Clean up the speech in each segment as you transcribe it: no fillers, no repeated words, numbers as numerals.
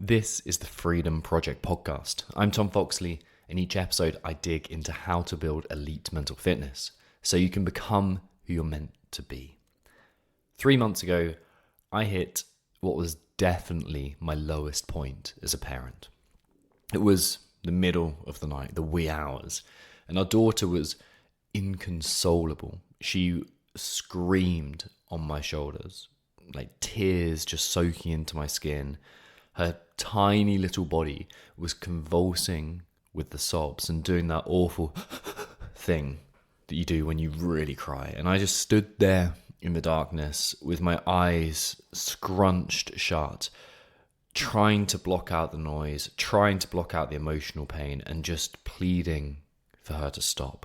This is the Freedom Project podcast. I'm Tom Foxley. In each episode, I dig into how to build elite mental fitness so you can become who you're meant to be. 3 months ago, I hit what was definitely my lowest point as a parent. It was the middle of the night, the wee hours, and our daughter was inconsolable. She screamed on my shoulders, like tears just soaking into my skin. Her tiny little body was convulsing with the sobs and doing that awful thing that you do when you really cry. And I just stood there in the darkness with my eyes scrunched shut, trying to block out the noise, trying to block out the emotional pain, and just pleading for her to stop.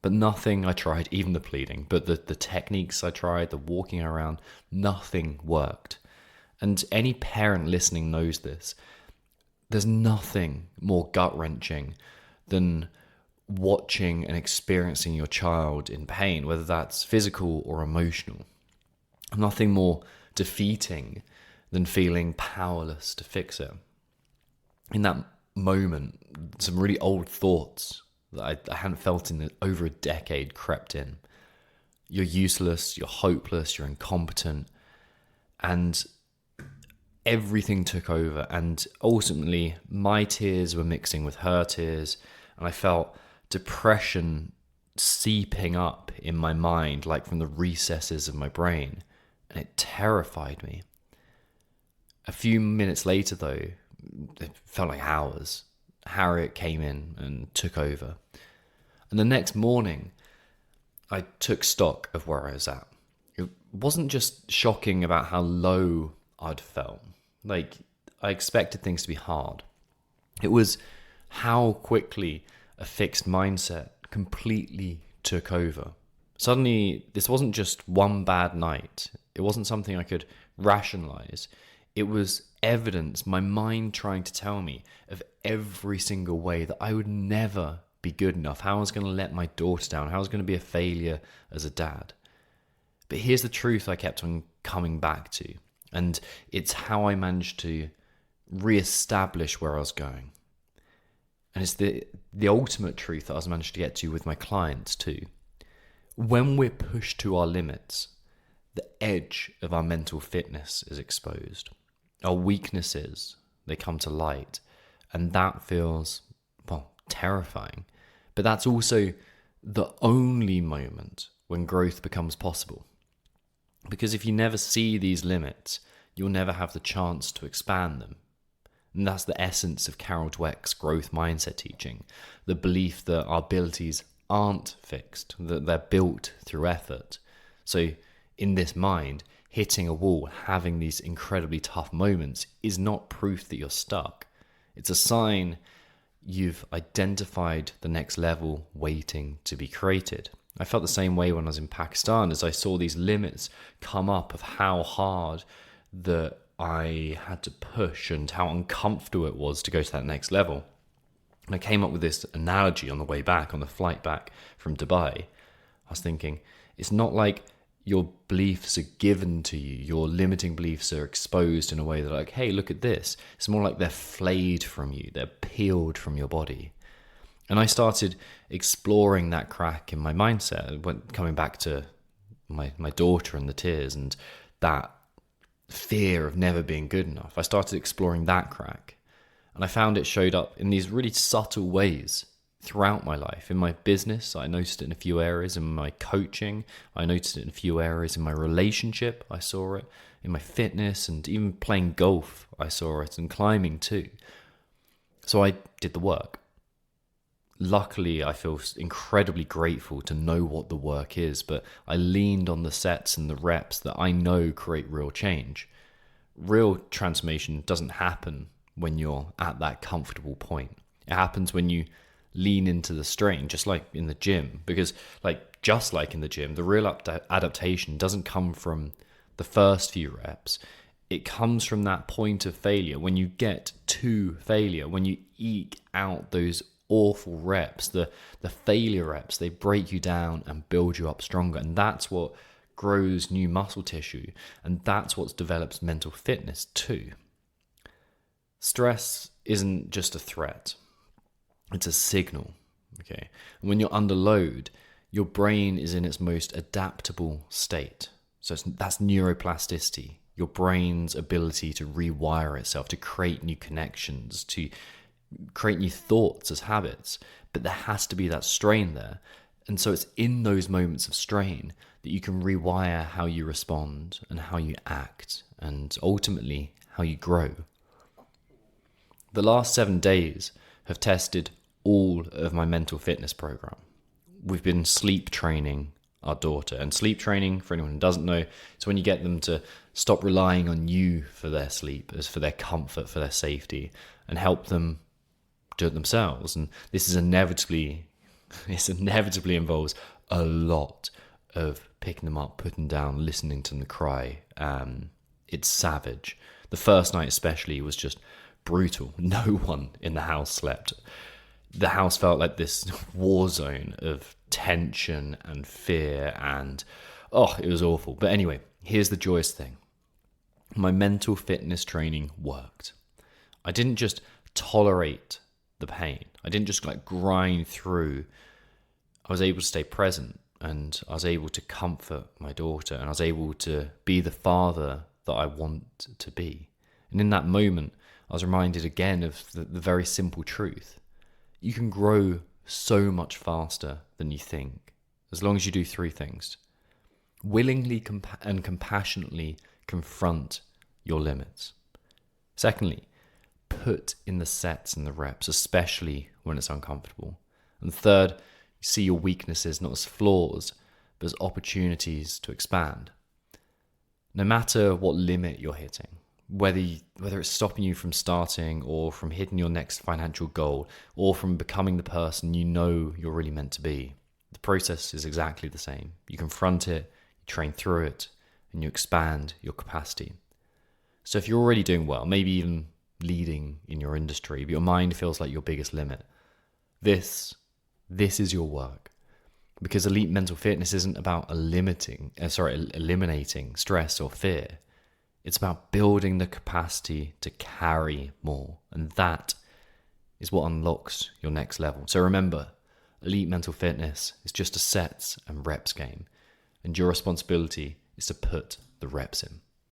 But nothing I tried, even the pleading, but the techniques I tried, the walking around, nothing worked. And any parent listening knows this. There's nothing more gut-wrenching than watching and experiencing your child in pain, whether that's physical or emotional. Nothing more defeating than feeling powerless to fix it. In that moment, some really old thoughts that I hadn't felt in over a decade crept in. You're useless, you're hopeless, you're incompetent, and everything took over, and ultimately my tears were mixing with her tears, and I felt depression seeping up in my mind like from the recesses of my brain, and it terrified me. A few minutes later though, it felt like hours, Harriet came in and took over. And the next morning I took stock of where I was at. It wasn't just shocking about how low I'd felt. Like, I expected things to be hard. It was how quickly a fixed mindset completely took over. Suddenly, this wasn't just one bad night. It wasn't something I could rationalize. It was evidence, my mind trying to tell me of every single way that I would never be good enough, how I was going to let my daughter down, how I was going to be a failure as a dad. But here's the truth I kept on coming back to. And it's how I managed to re-establish where I was going. And it's the ultimate truth that I was managed to get to with my clients too. When we're pushed to our limits, the edge of our mental fitness is exposed. Our weaknesses, they come to light. And that feels, terrifying. But that's also the only moment when growth becomes possible. Because if you never see these limits, you'll never have the chance to expand them. And that's the essence of Carol Dweck's growth mindset teaching. The belief that our abilities aren't fixed, that they're built through effort. So in this mind, hitting a wall, having these incredibly tough moments is not proof that you're stuck. It's a sign you've identified the next level waiting to be created. I felt the same way when I was in Pakistan as I saw these limits come up of how hard that I had to push and how uncomfortable it was to go to that next level. And I came up with this analogy on the way back, on the flight back from Dubai. I was thinking, it's not like your beliefs are given to you, your limiting beliefs are exposed in a way that like, hey, look at this. It's more like they're flayed from you, they're peeled from your body. And I started exploring that crack in my mindset, coming back to my daughter and the tears and that fear of never being good enough. I started exploring that crack. And I found it showed up in these really subtle ways throughout my life. In my business, I noticed it in a few areas. In my coaching, I noticed it in a few areas. In my relationship, I saw it. In my fitness and even playing golf, I saw it. And climbing too. So I did the work. Luckily, I feel incredibly grateful to know what the work is, but I leaned on the sets and the reps that I know create real change. Real transformation doesn't happen when you're at that comfortable point. It happens when you lean into the strain, just like in the gym, because just like in the gym, the real adaptation doesn't come from the first few reps. It comes from that point of failure, when you get to failure, when you eke out those awful reps, the failure reps, they break you down and build you up stronger. And that's what grows new muscle tissue. And that's what develops mental fitness too. Stress isn't just a threat, it's a signal. Okay. And when you're under load, your brain is in its most adaptable state. So that's neuroplasticity, your brain's ability to rewire itself, to create new connections, to create new thoughts as habits. But there has to be that strain there. And so it's in those moments of strain that you can rewire how you respond and how you act and ultimately how you grow. The last 7 days have tested all of my mental fitness program. We've been sleep training our daughter. And sleep training, for anyone who doesn't know, it's when you get them to stop relying on you for their sleep, as for their comfort, for their safety, and help them do it themselves. And this is inevitably involves a lot of picking them up, putting down, listening to them cry. It's savage. The first night especially was just brutal. No one in the house slept. The house felt like this war zone of tension and fear, and it was awful. But anyway, here's the joyous thing. My mental fitness training worked. I didn't just tolerate the pain. I didn't just grind through. I was able to stay present, and I was able to comfort my daughter, and I was able to be the father that I want to be. And in that moment, I was reminded again of the very simple truth. You can grow so much faster than you think, as long as you do 3 things. Willingly and compassionately confront your limits. Secondly, put in the sets and the reps, especially when it's uncomfortable. And third, see your weaknesses not as flaws, but as opportunities to expand. No matter what limit you're hitting, whether it's stopping you from starting or from hitting your next financial goal or from becoming the person you know you're really meant to be, the process is exactly the same. You confront it, you train through it, and you expand your capacity. So if you're already doing well, maybe even leading in your industry, but your mind feels like your biggest limit, this is your work. Because elite mental fitness isn't about eliminating stress or fear. It's about building the capacity to carry more. And that is what unlocks your next level. So remember, elite mental fitness is just a sets and reps game. And your responsibility is to put the reps in.